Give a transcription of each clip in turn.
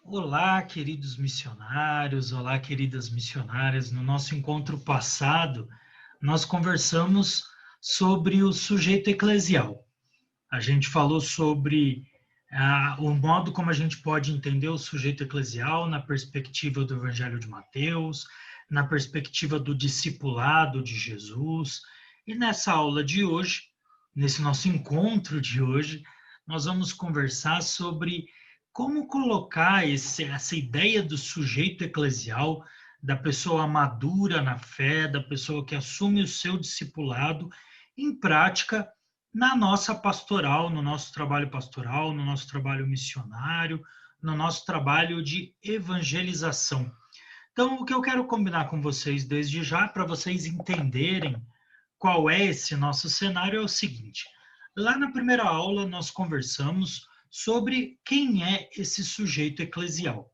Olá, queridos missionários, olá, queridas missionárias. No nosso encontro passado, nós conversamos sobre o sujeito eclesial. A gente falou sobre o modo como a gente pode entender o sujeito eclesial na perspectiva do Evangelho de Mateus, na perspectiva do discipulado de Jesus. E nessa aula de hoje, nesse nosso encontro de hoje, nós vamos conversar sobre como colocar essa ideia do sujeito eclesial, da pessoa madura na fé, da pessoa que assume o seu discipulado, em prática na nossa pastoral, no nosso trabalho pastoral, no nosso trabalho missionário, no nosso trabalho de evangelização. Então, o que eu quero combinar com vocês desde já, para vocês entenderem qual é esse nosso cenário, é o seguinte: lá na primeira aula, nós conversamos sobre quem é esse sujeito eclesial.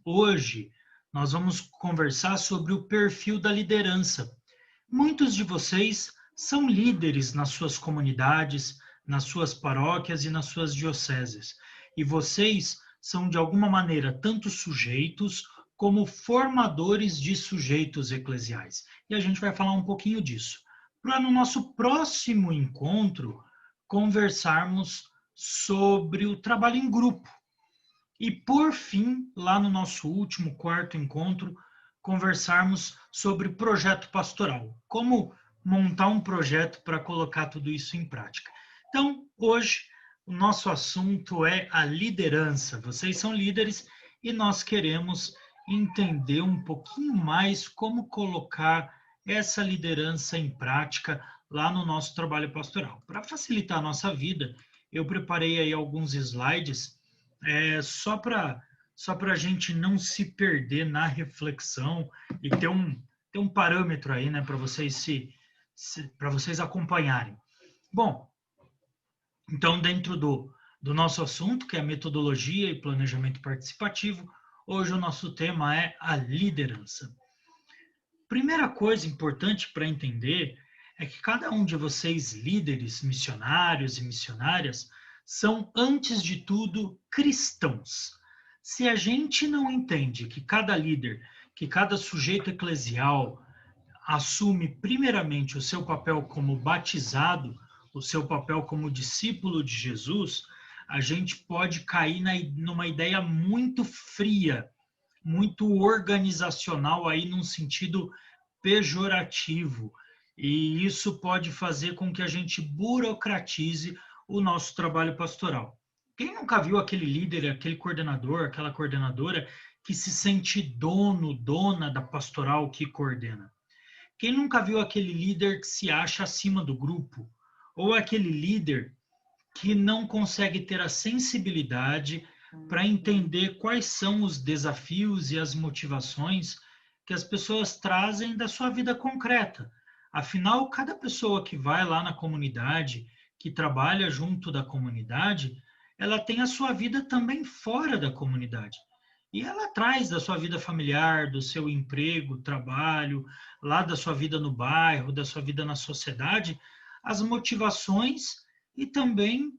Hoje, nós vamos conversar sobre o perfil da liderança. Muitos de vocês são líderes nas suas comunidades, nas suas paróquias e nas suas dioceses. E vocês são, de alguma maneira, tanto sujeitos como formadores de sujeitos eclesiais. E a gente vai falar um pouquinho disso. Para no nosso próximo encontro conversarmos sobre o trabalho em grupo. E, por fim, lá no nosso último, quarto encontro, conversarmos sobre projeto pastoral, como montar um projeto para colocar tudo isso em prática. Então, hoje, o nosso assunto é a liderança. Vocês são líderes e nós queremos entender um pouquinho mais como colocar essa liderança em prática lá no nosso trabalho pastoral. Para facilitar a nossa vida, eu preparei aí alguns slides só para a gente não se perder na reflexão e ter um parâmetro aí, né, para para vocês acompanharem. Bom, então dentro do nosso assunto, que é metodologia e planejamento participativo, hoje o nosso tema é a liderança. Primeira coisa importante para entender é que cada um de vocês, líderes, missionários e missionárias, são, antes de tudo, cristãos. Se a gente não entende que cada líder, que cada sujeito eclesial assume primeiramente o seu papel como batizado, o seu papel como discípulo de Jesus, a gente pode cair numa ideia muito fria, muito organizacional aí num sentido pejorativo. E isso pode fazer com que a gente burocratize o nosso trabalho pastoral. Quem nunca viu aquele líder, aquele coordenador, aquela coordenadora que se sente dono, dona da pastoral que coordena? Quem nunca viu aquele líder que se acha acima do grupo? Ou aquele líder que não consegue ter a sensibilidade para entender quais são os desafios e as motivações que as pessoas trazem da sua vida concreta. Afinal, cada pessoa que vai lá na comunidade, que trabalha junto da comunidade, ela tem a sua vida também fora da comunidade. E ela traz da sua vida familiar, do seu emprego, trabalho, lá da sua vida no bairro, da sua vida na sociedade, as motivações e também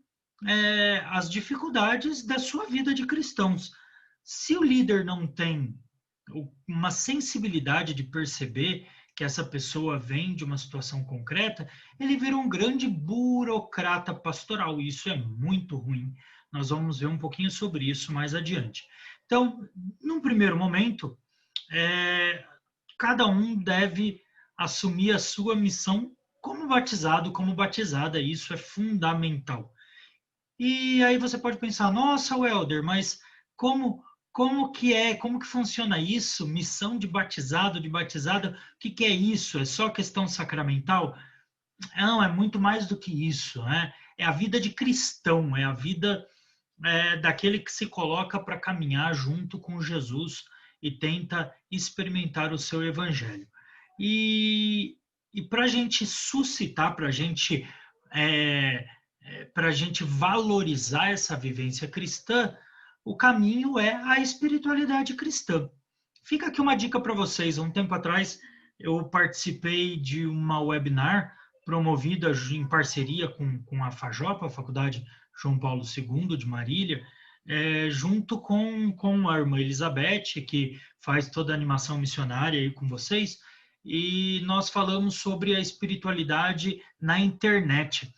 as dificuldades da sua vida de cristãos. Se o líder não tem uma sensibilidade de perceber que essa pessoa vem de uma situação concreta, ele vira um grande burocrata pastoral. E isso é muito ruim. Nós vamos ver um pouquinho sobre isso mais adiante. Então, num primeiro momento, cada um deve assumir a sua missão como batizado, como batizada. Isso é fundamental. E aí você pode pensar, nossa, Welder, mas como que funciona isso? Missão de batizado, de batizada, o que é isso? É só questão sacramental? Não, é muito mais do que isso, né? É a vida de cristão, é a vida daquele que se coloca para caminhar junto com Jesus e tenta experimentar o seu evangelho. E para a gente suscitar, para a gente valorizar essa vivência cristã, o caminho é a espiritualidade cristã. Fica aqui uma dica para vocês. Um tempo atrás, eu participei de uma webinar promovida em parceria com a FAJOP, a Faculdade João Paulo II de Marília, junto com a irmã Elizabeth, que faz toda a animação missionária aí com vocês, e nós falamos sobre a espiritualidade na internet.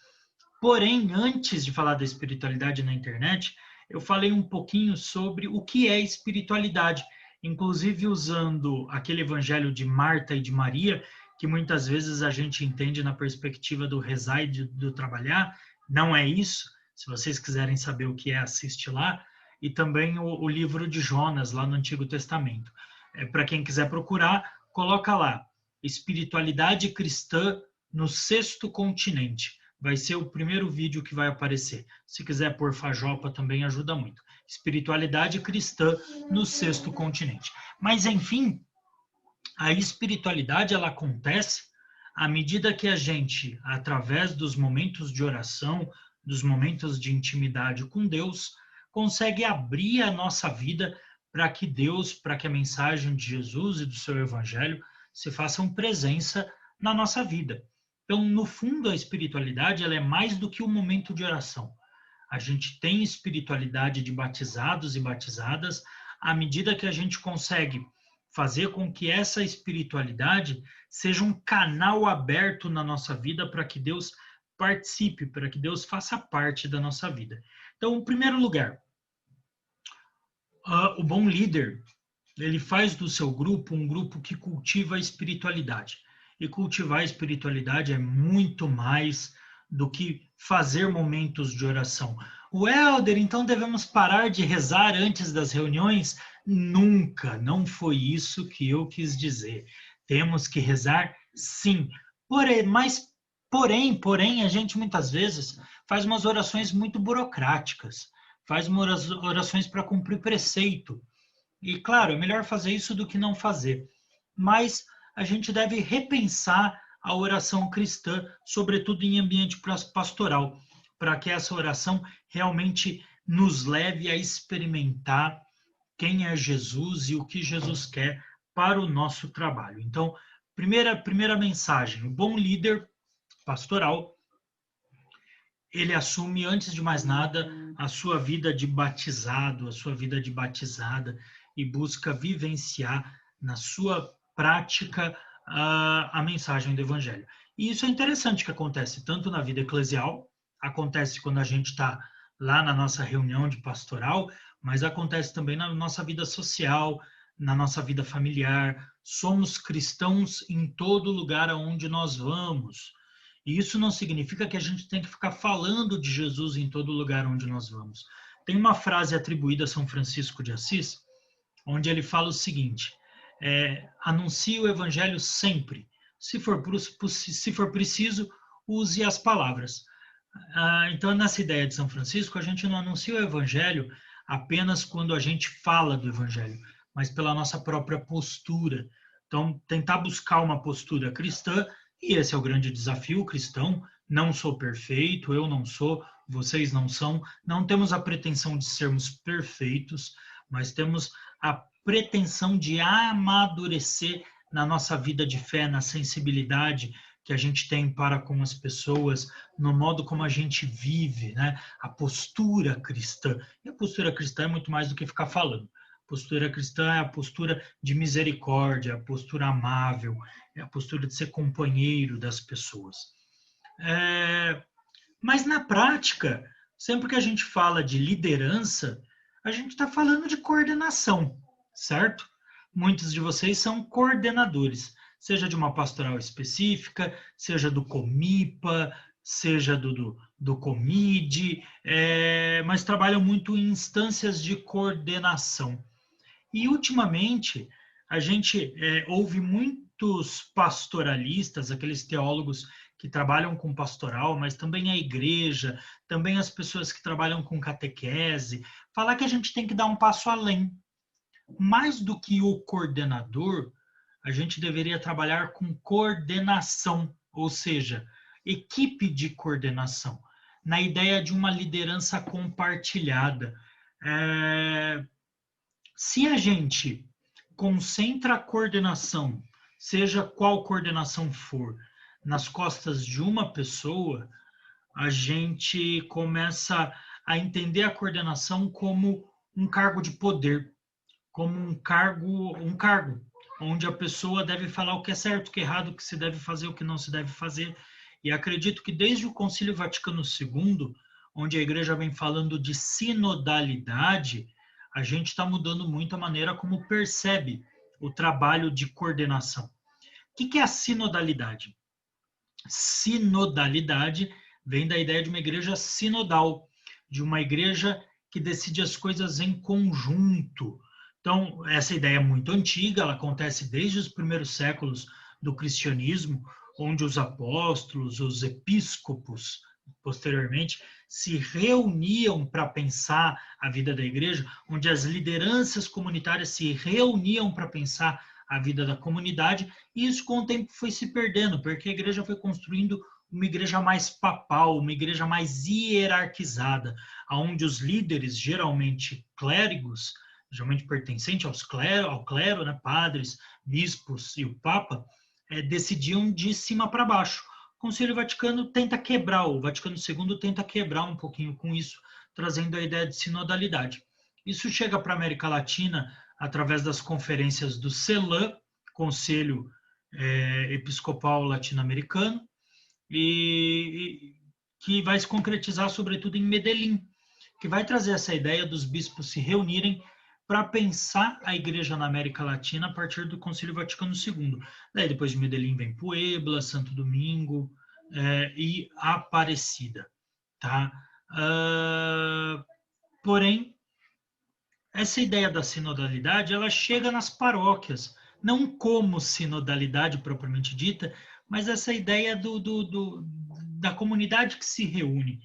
Porém, antes de falar da espiritualidade na internet, eu falei um pouquinho sobre o que é espiritualidade, inclusive usando aquele evangelho de Marta e de Maria, que muitas vezes a gente entende na perspectiva do rezar e do trabalhar. Não é isso. Se vocês quiserem saber o que é, assiste lá. E também o livro de Jonas, lá no Antigo Testamento. Para quem quiser procurar, coloca lá, espiritualidade cristã no sexto continente. Vai ser o primeiro vídeo que vai aparecer. Se quiser pôr fajopa também ajuda muito. Espiritualidade cristã no sexto continente. Mas, enfim, a espiritualidade ela acontece à medida que a gente, através dos momentos de oração, dos momentos de intimidade com Deus, consegue abrir a nossa vida para que Deus, para que a mensagem de Jesus e do seu evangelho se façam presença na nossa vida. Então, no fundo, a espiritualidade ela é mais do que um momento de oração. A gente tem espiritualidade de batizados e batizadas à medida que a gente consegue fazer com que essa espiritualidade seja um canal aberto na nossa vida para que Deus participe, para que Deus faça parte da nossa vida. Então, em primeiro lugar, o bom líder, ele faz do seu grupo um grupo que cultiva a espiritualidade. E cultivar a espiritualidade é muito mais do que fazer momentos de oração. O Helder, então devemos parar de rezar antes das reuniões? Nunca, não foi isso que eu quis dizer. Temos que rezar sim. Porém, a gente muitas vezes faz umas orações muito burocráticas, faz umas orações para cumprir preceito. E, claro, é melhor fazer isso do que não fazer. Mas a gente deve repensar a oração cristã, sobretudo em ambiente pastoral, para que essa oração realmente nos leve a experimentar quem é Jesus e o que Jesus quer para o nosso trabalho. Então, primeira mensagem, o bom líder pastoral, ele assume, antes de mais nada, a sua vida de batizado, a sua vida de batizada, e busca vivenciar na sua prática a mensagem do Evangelho. E isso é interessante que acontece tanto na vida eclesial, acontece quando a gente está lá na nossa reunião de pastoral, mas acontece também na nossa vida social, na nossa vida familiar. Somos cristãos em todo lugar aonde nós vamos. E isso não significa que a gente tem que ficar falando de Jesus em todo lugar onde nós vamos. Tem uma frase atribuída a São Francisco de Assis, onde ele fala o seguinte: anuncie o evangelho sempre. Se for preciso, use as palavras. Então, nessa ideia de São Francisco, a gente não anuncia o evangelho apenas quando a gente fala do evangelho, mas pela nossa própria postura. Então, tentar buscar uma postura cristã, e esse é o grande desafio cristão. Não sou perfeito, eu não sou, vocês não são, não temos a pretensão de sermos perfeitos, mas temos a pretensão de amadurecer na nossa vida de fé, na sensibilidade que a gente tem para com as pessoas, no modo como a gente vive, né? A postura cristã. E a postura cristã é muito mais do que ficar falando. A postura cristã é a postura de misericórdia, a postura amável, é a postura de ser companheiro das pessoas. Mas na prática, sempre que a gente fala de liderança, a gente está falando de coordenação, certo? Muitos de vocês são coordenadores, seja de uma pastoral específica, seja do Comipa, seja do Comide, mas trabalham muito em instâncias de coordenação. E, ultimamente, a gente ouve muitos pastoralistas, aqueles teólogos que trabalham com pastoral, mas também a igreja, também as pessoas que trabalham com catequese, falar que a gente tem que dar um passo além. Mais do que o coordenador, a gente deveria trabalhar com coordenação, ou seja, equipe de coordenação, na ideia de uma liderança compartilhada. Se a gente concentra a coordenação, seja qual coordenação for, nas costas de uma pessoa, a gente começa a entender a coordenação como um cargo de poder, como um cargo onde a pessoa deve falar o que é certo, o que é errado, o que se deve fazer, o que não se deve fazer. E acredito que desde o Concílio Vaticano II, onde a Igreja vem falando de sinodalidade, a gente está mudando muito a maneira como percebe o trabalho de coordenação. O que é a sinodalidade? Sinodalidade vem da ideia de uma igreja sinodal, de uma igreja que decide as coisas em conjunto. Então, essa ideia é muito antiga, ela acontece desde os primeiros séculos do cristianismo, onde os apóstolos, os episcopos, posteriormente, se reuniam para pensar a vida da igreja, onde as lideranças comunitárias se reuniam para pensar a vida da comunidade, e isso com o tempo foi se perdendo, porque a igreja foi construindo uma igreja mais papal, uma igreja mais hierarquizada, onde os líderes, geralmente clérigos, geralmente pertencentes ao clero, né, padres, bispos e o papa, decidiam de cima para baixo. O Concílio Vaticano tenta quebrar, o Vaticano II tenta quebrar um pouquinho com isso, trazendo a ideia de sinodalidade. Isso chega para a América Latina através das conferências do CELAM, Conselho Episcopal Latino-Americano, e que vai se concretizar sobretudo em Medellín, que vai trazer essa ideia dos bispos se reunirem para pensar a igreja na América Latina a partir do Concílio Vaticano II. Daí depois de Medellín vem Puebla, Santo Domingo e Aparecida. Tá? Porém, essa ideia da sinodalidade, ela chega nas paróquias, não como sinodalidade propriamente dita, mas essa ideia da comunidade que se reúne,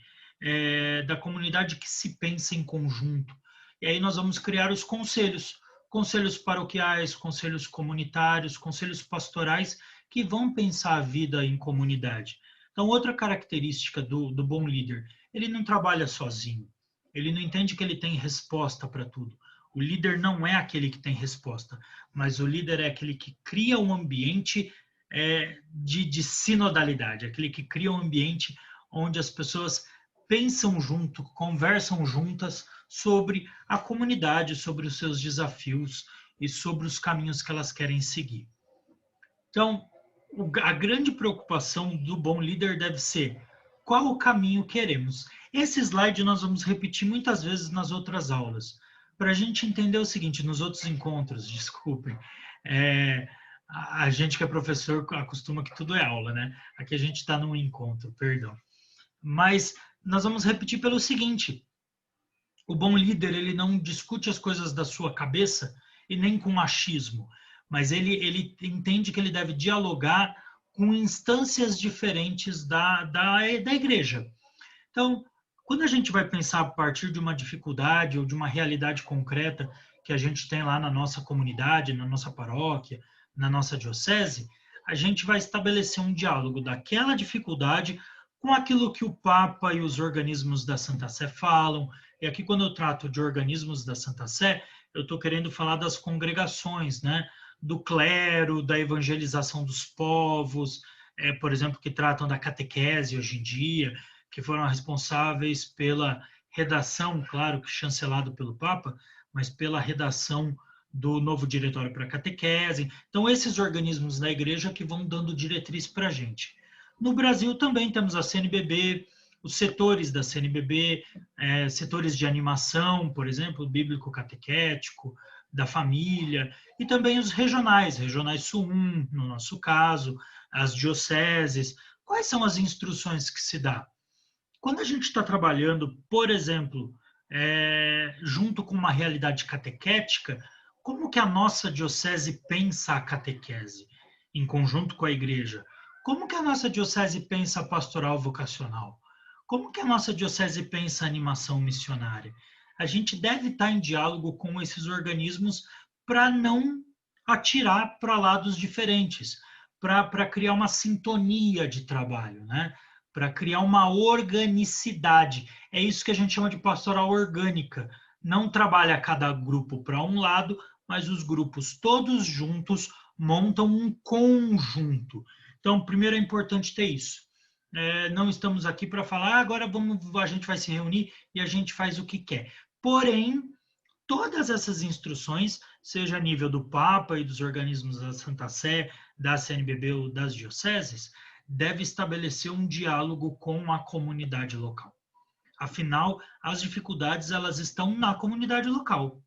da comunidade que se pensa em conjunto. E aí nós vamos criar os conselhos, conselhos paroquiais, conselhos comunitários, conselhos pastorais, que vão pensar a vida em comunidade. Então, outra característica do bom líder, ele não trabalha sozinho. Ele não entende que ele tem resposta para tudo. O líder não é aquele que tem resposta, mas o líder é aquele que cria um ambiente de sinodalidade, aquele que cria um ambiente onde as pessoas pensam junto, conversam juntas sobre a comunidade, sobre os seus desafios e sobre os caminhos que elas querem seguir. Então, a grande preocupação do bom líder deve ser qual o caminho queremos. Esse slide nós vamos repetir muitas vezes nas outras aulas, para a gente entender o seguinte, nos outros encontros, desculpem, a gente que é professor acostuma que tudo é aula, né? Aqui a gente está num encontro, perdão. Mas nós vamos repetir pelo seguinte, o bom líder, ele não discute as coisas da sua cabeça e nem com machismo, mas ele entende que ele deve dialogar com instâncias diferentes da igreja. Então, quando a gente vai pensar a partir de uma dificuldade ou de uma realidade concreta que a gente tem lá na nossa comunidade, na nossa paróquia, na nossa diocese, a gente vai estabelecer um diálogo daquela dificuldade com aquilo que o Papa e os organismos da Santa Sé falam. E aqui, quando eu trato de organismos da Santa Sé, eu estou querendo falar das congregações, né? Do clero, da evangelização dos povos, por exemplo, que tratam da catequese hoje em dia, que foram responsáveis pela redação, claro que chancelado pelo Papa, mas pela redação do novo diretório para a catequese. Então, esses organismos da igreja que vão dando diretriz para a gente. No Brasil também temos a CNBB, os setores da CNBB, setores de animação, por exemplo, bíblico catequético, da família, e também os regionais Sul 1, no nosso caso, as dioceses. Quais são as instruções que se dá? Quando a gente está trabalhando, por exemplo, junto com uma realidade catequética, como que a nossa diocese pensa a catequese em conjunto com a igreja? Como que a nossa diocese pensa a pastoral vocacional? Como que a nossa diocese pensa a animação missionária? A gente deve estar em diálogo com esses organismos para não atirar para lados diferentes, para criar uma sintonia de trabalho, né? Para criar uma organicidade. É isso que a gente chama de pastoral orgânica. Não trabalha cada grupo para um lado, mas os grupos todos juntos montam um conjunto. Então, primeiro é importante ter isso. não estamos aqui para falar, agora a gente vai se reunir e a gente faz o que quer. Porém, todas essas instruções, seja a nível do Papa e dos organismos da Santa Sé, da CNBB ou das dioceses, deve estabelecer um diálogo com a comunidade local. Afinal, as dificuldades elas estão na comunidade local.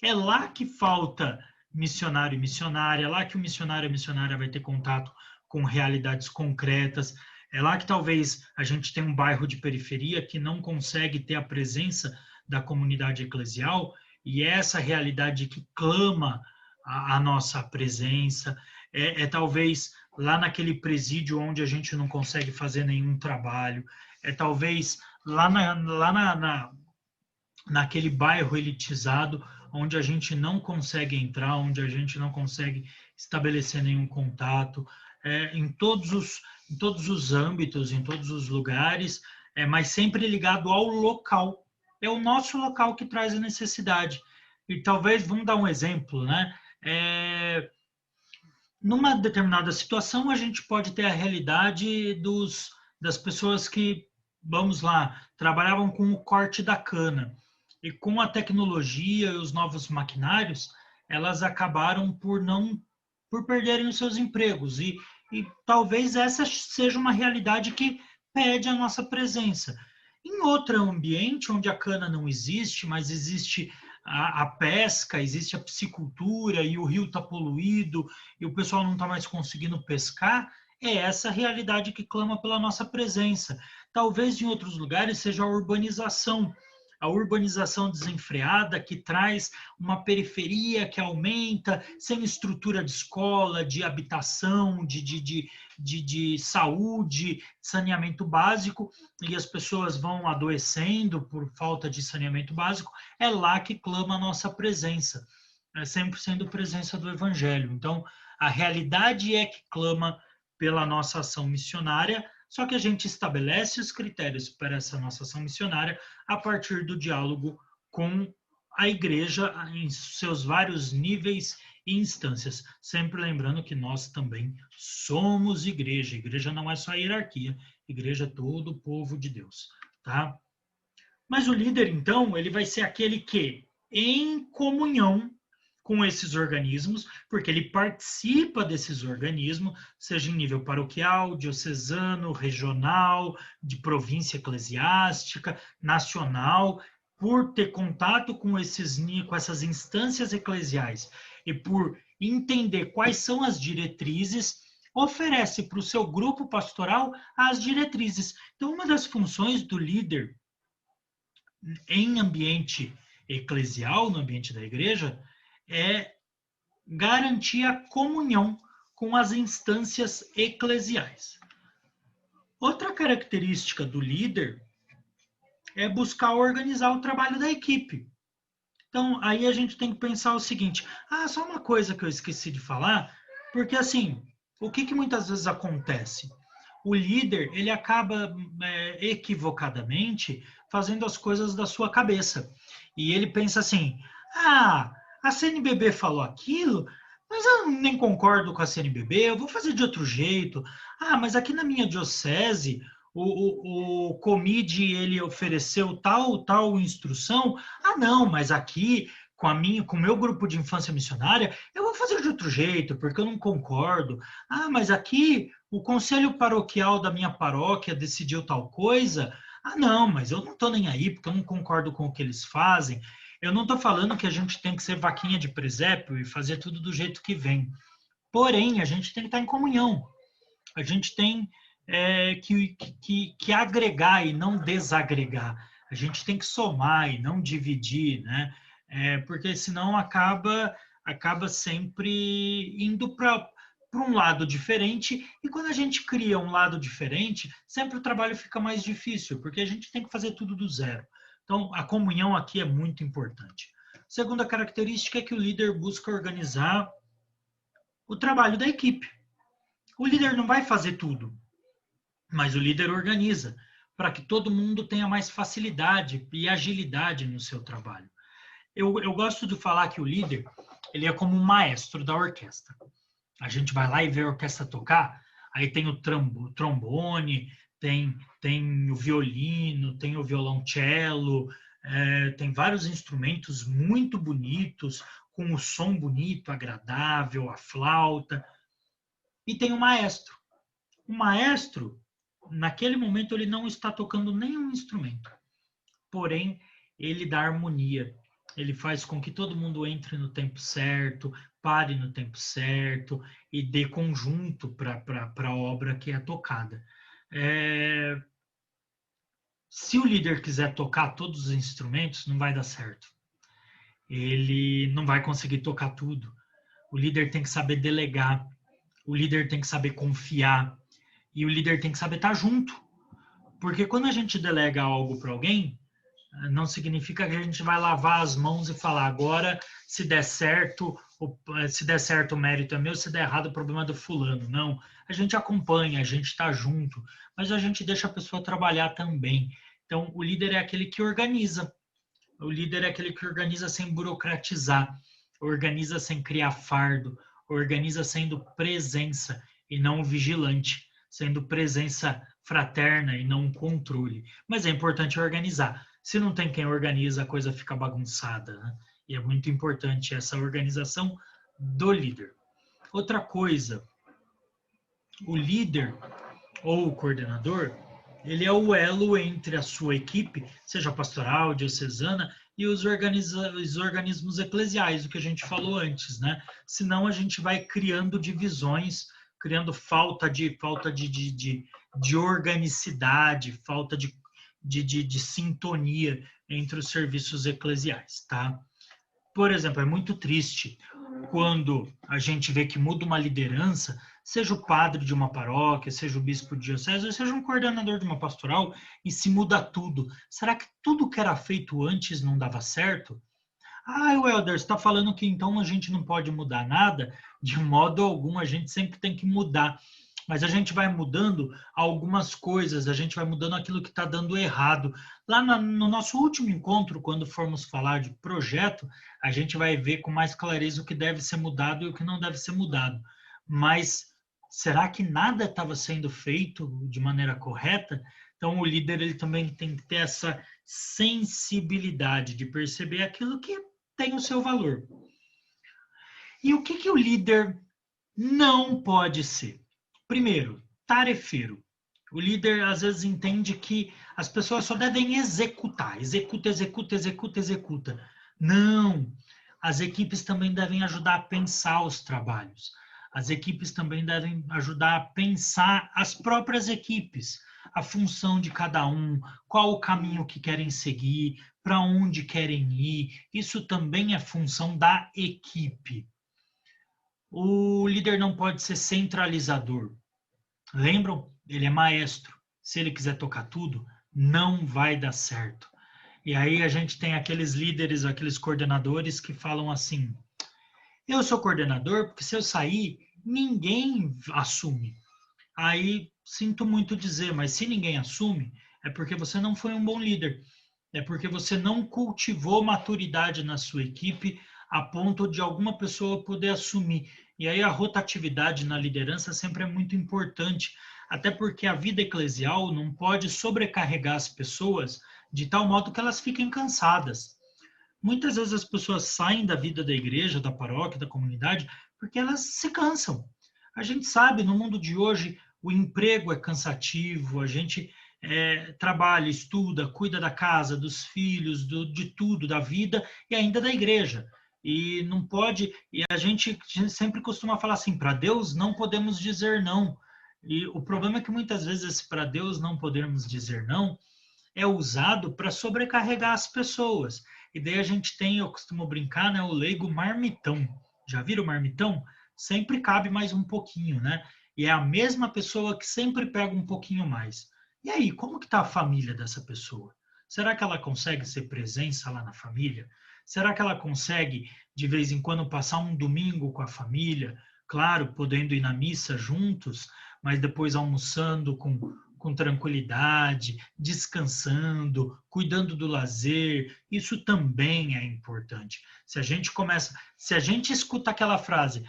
É lá que falta missionário e missionária, é lá que o missionário e a missionária vai ter contato com realidades concretas, é lá que talvez a gente tenha um bairro de periferia que não consegue ter a presença da comunidade eclesial, e é essa realidade que clama a nossa presença, talvez lá naquele presídio onde a gente não consegue fazer nenhum trabalho, talvez lá naquele bairro elitizado onde a gente não consegue entrar, onde a gente não consegue estabelecer nenhum contato, em todos os âmbitos, em todos os lugares, mas sempre ligado ao local. É o nosso local que traz a necessidade. E talvez, vamos dar um exemplo, né? Numa determinada situação, a gente pode ter a realidade das pessoas que, vamos lá, trabalhavam com o corte da cana. E com a tecnologia e os novos maquinários, elas acabaram por perderem os seus empregos. E talvez essa seja uma realidade que pede a nossa presença. Em outro ambiente, onde a cana não existe, mas existe a pesca, existe a piscicultura e o rio está poluído e o pessoal não está mais conseguindo pescar, é essa realidade que clama pela nossa presença. Talvez em outros lugares seja a urbanização desenfreada que traz uma periferia que aumenta, sem estrutura de escola, de habitação, de saúde, saneamento básico, e as pessoas vão adoecendo por falta de saneamento básico. É lá que clama a nossa presença, sempre sendo presença do Evangelho. Então, a realidade é que clama pela nossa ação missionária, só que a gente estabelece os critérios para essa nossa ação missionária a partir do diálogo com a igreja em seus vários níveis e instâncias. Sempre lembrando que nós também somos igreja. Igreja não é só hierarquia, igreja é todo o povo de Deus, tá? Mas o líder, então, ele vai ser aquele que, em comunhão com esses organismos, porque ele participa desses organismos, seja em nível paroquial, diocesano, regional, de província eclesiástica, nacional, por ter contato com essas instâncias eclesiais e por entender quais são as diretrizes, oferece para o seu grupo pastoral as diretrizes. Então, uma das funções do líder em ambiente eclesial, no ambiente da igreja, é garantir a comunhão com as instâncias eclesiais. Outra característica do líder é buscar organizar o trabalho da equipe. Então, aí a gente tem que pensar o seguinte, só uma coisa que eu esqueci de falar, porque assim, o que muitas vezes acontece? O líder, ele acaba equivocadamente fazendo as coisas da sua cabeça. E ele pensa assim, a CNBB falou aquilo, mas eu nem concordo com a CNBB, eu vou fazer de outro jeito. Mas aqui na minha diocese, o COMIDE, ele ofereceu tal instrução. Não, mas aqui, com o meu grupo de infância missionária, eu vou fazer de outro jeito, porque eu não concordo. Mas aqui, o conselho paroquial da minha paróquia decidiu tal coisa. Não, mas eu não estou nem aí, porque eu não concordo com o que eles fazem. Eu não estou falando que a gente tem que ser vaquinha de presépio e fazer tudo do jeito que vem. Porém, a gente tem que estar em comunhão. A gente tem que agregar e não desagregar. A gente tem que somar e não dividir, né? Porque senão acaba sempre indo para um lado diferente, e quando a gente cria um lado diferente, sempre o trabalho fica mais difícil, porque a gente tem que fazer tudo do zero. Então, a comunhão aqui é muito importante. Segunda característica é que o líder busca organizar o trabalho da equipe. O líder não vai fazer tudo, mas o líder organiza para que todo mundo tenha mais facilidade e agilidade no seu trabalho. Eu gosto de falar que o líder, ele é como um maestro da orquestra. A gente vai lá e vê a orquestra tocar, aí tem o trombone, tem o violino, tem o violoncelo, tem vários instrumentos muito bonitos, com o som bonito, agradável, a flauta. E tem o maestro. O maestro, naquele momento, ele não está tocando nenhum instrumento. Porém, ele dá harmonia. Ele faz com que todo mundo entre no tempo certo, pare no tempo certo e dê conjunto para a obra que é tocada. Se o líder quiser tocar todos os instrumentos, não vai dar certo. Ele não vai conseguir tocar tudo. O líder tem que saber delegar. O líder tem que saber confiar. E o líder tem que saber estar junto. Porque quando a gente delega algo para alguém, não significa que a gente vai lavar as mãos e falar agora, se der certo o mérito é meu, se der errado o problema é do fulano. Não, a gente acompanha, a gente está junto, mas a gente deixa a pessoa trabalhar também. Então, o líder é aquele que organiza. O líder é aquele que organiza sem burocratizar, organiza sem criar fardo, organiza sendo presença e não vigilante, sendo presença fraterna e não controle. Mas é importante organizar. Se não tem quem organiza, a coisa fica bagunçada, né? E é muito importante essa organização do líder. Outra coisa, o líder ou o coordenador, ele é o elo entre a sua equipe, seja pastoral, diocesana, e os organismos eclesiais, o que a gente falou antes, né? Senão a gente vai criando divisões, criando falta de organicidade, falta de sintonia entre os serviços eclesiais, tá? Por exemplo, é muito triste quando a gente vê que muda uma liderança, seja o padre de uma paróquia, seja o bispo de diocese, seja um coordenador de uma pastoral, e se muda tudo. Será que tudo que era feito antes não dava certo? Ah, o Helder, você está falando que então a gente não pode mudar nada? De modo algum, a gente sempre tem que mudar. Mas a gente vai mudando algumas coisas, a gente vai mudando aquilo que está dando errado. Lá no nosso último encontro, quando formos falar de projeto, a gente vai ver com mais clareza o que deve ser mudado e o que não deve ser mudado. Mas será que nada estava sendo feito de maneira correta? Então, o líder ele também tem que ter essa sensibilidade de perceber aquilo que tem o seu valor. E o que o líder não pode ser? Primeiro, tarefeiro. O líder às vezes entende que as pessoas só devem executar. Executa. Não. As equipes também devem ajudar a pensar os trabalhos. As equipes também devem ajudar a pensar as próprias equipes, a função de cada um, qual o caminho que querem seguir, para onde querem ir. Isso também é função da equipe. O líder não pode ser centralizador. Lembram? Ele é maestro. Se ele quiser tocar tudo, não vai dar certo. E aí a gente tem aqueles líderes, aqueles coordenadores que falam assim: eu sou coordenador porque se eu sair, ninguém assume. Aí sinto muito dizer, mas se ninguém assume, é porque você não foi um bom líder. É porque você não cultivou maturidade na sua equipe a ponto de alguma pessoa poder assumir. E aí a rotatividade na liderança sempre é muito importante, até porque a vida eclesial não pode sobrecarregar as pessoas de tal modo que elas fiquem cansadas. Muitas vezes as pessoas saem da vida da igreja, da paróquia, da comunidade, porque elas se cansam. A gente sabe, no mundo de hoje, o emprego é cansativo, a gente trabalha, estuda, cuida da casa, dos filhos, de tudo, da vida e ainda da igreja. E não pode, e a gente sempre costuma falar assim, para Deus não podemos dizer não. E o problema é que muitas vezes para Deus não podemos dizer não é usado para sobrecarregar as pessoas. E daí a gente tem, eu costumo brincar, né, o leigo marmitão. Já viram o marmitão? Sempre cabe mais um pouquinho, né? E é a mesma pessoa que sempre pega um pouquinho mais. E aí, como que está a família dessa pessoa? Será que ela consegue ser presença lá na família? Será que ela consegue, de vez em quando, passar um domingo com a família? Claro, podendo ir na missa juntos, mas depois almoçando com tranquilidade, descansando, cuidando do lazer, isso também é importante. Se a gente escuta aquela frase,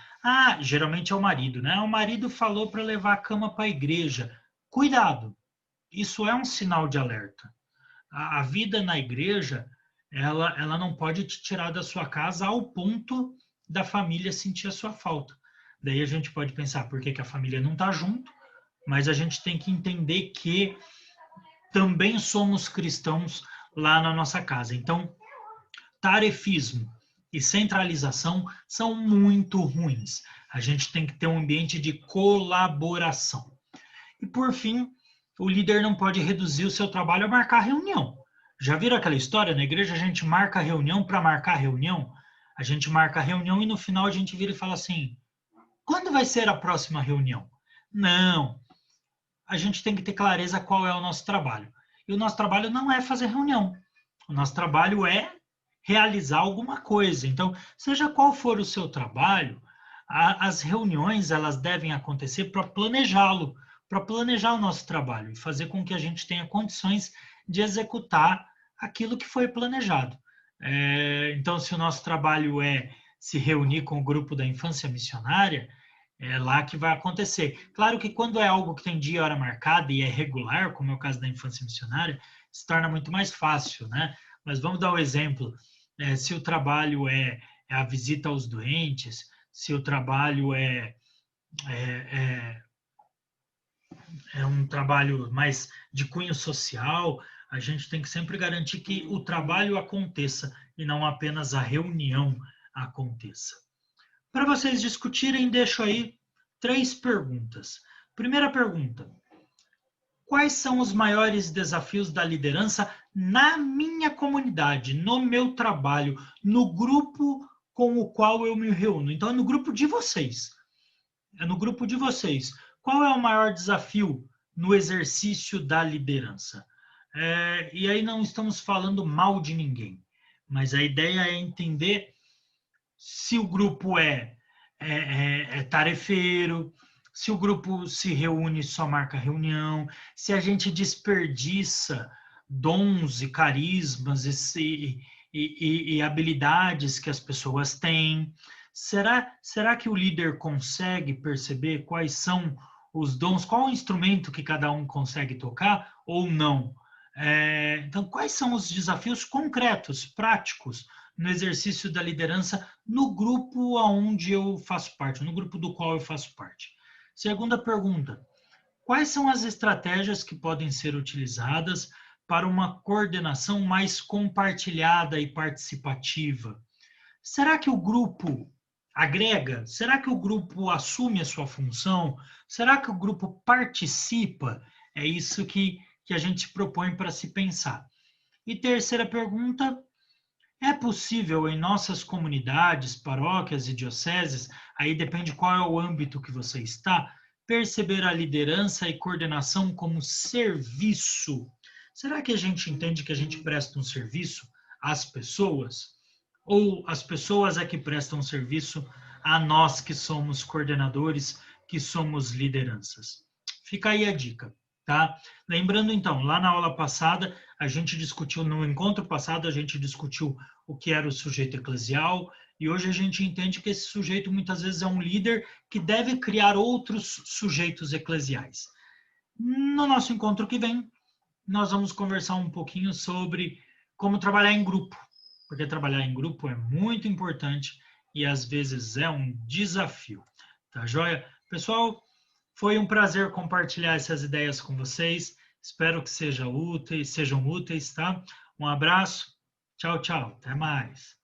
geralmente é o marido, né? O marido falou para levar a cama para a igreja. Cuidado, isso é um sinal de alerta. A vida na igreja, ela não pode te tirar da sua casa ao ponto da família sentir a sua falta. Daí a gente pode pensar por que a família não está junto, mas a gente tem que entender que também somos cristãos lá na nossa casa. Então, tarefismo e centralização são muito ruins. A gente tem que ter um ambiente de colaboração. E, por fim, o líder não pode reduzir o seu trabalho a marcar reunião. Já viram aquela história? Na igreja a gente marca reunião para marcar reunião? A gente marca reunião e no final a gente vira e fala assim, quando vai ser a próxima reunião? Não. A gente tem que ter clareza qual é o nosso trabalho. E o nosso trabalho não é fazer reunião. O nosso trabalho é realizar alguma coisa. Então, seja qual for o seu trabalho, as reuniões elas devem acontecer para planejá-lo, para planejar o nosso trabalho e fazer com que a gente tenha condições de executar aquilo que foi planejado. Então, se o nosso trabalho é se reunir com o grupo da infância missionária, é lá que vai acontecer. Claro que quando é algo que tem dia e hora marcada e é regular, como é o caso da infância missionária, se torna muito mais fácil, né? Mas vamos dar um exemplo. Se o trabalho é a visita aos doentes, se o trabalho é um trabalho mais de cunho social, a gente tem que sempre garantir que o trabalho aconteça e não apenas a reunião aconteça. Para vocês discutirem, deixo aí 3 perguntas. Primeira pergunta: quais são os maiores desafios da liderança na minha comunidade, no meu trabalho, no grupo com o qual eu me reúno? Então, é no grupo de vocês. É no grupo de vocês. Qual é o maior desafio no exercício da liderança? E aí não estamos falando mal de ninguém, mas a ideia é entender se o grupo é tarefeiro, se o grupo se reúne e só marca reunião, se a gente desperdiça dons e carismas e habilidades que as pessoas têm. Será que o líder consegue perceber quais são os dons, qual o instrumento que cada um consegue tocar ou não? Então, quais são os desafios concretos, práticos, no exercício da liderança no grupo onde eu faço parte, no grupo do qual eu faço parte? Segunda pergunta: quais são as estratégias que podem ser utilizadas para uma coordenação mais compartilhada e participativa? Será que o grupo agrega? Será que o grupo assume a sua função? Será que o grupo participa? É isso que a gente propõe para se pensar. E terceira pergunta: é possível em nossas comunidades, paróquias e dioceses, aí depende qual é o âmbito que você está, perceber a liderança e coordenação como serviço? Será que a gente entende que a gente presta um serviço às pessoas? Ou as pessoas é que prestam serviço a nós que somos coordenadores, que somos lideranças? Fica aí a dica. Tá? Lembrando então, lá na aula passada, a gente discutiu, no encontro passado, a gente discutiu o que era o sujeito eclesial, e hoje a gente entende que esse sujeito muitas vezes é um líder que deve criar outros sujeitos eclesiais. No nosso encontro que vem, nós vamos conversar um pouquinho sobre como trabalhar em grupo, porque trabalhar em grupo é muito importante e às vezes é um desafio. Tá joia? Pessoal, foi um prazer compartilhar essas ideias com vocês. Espero que sejam úteis, tá? Um abraço. Tchau, tchau. Até mais.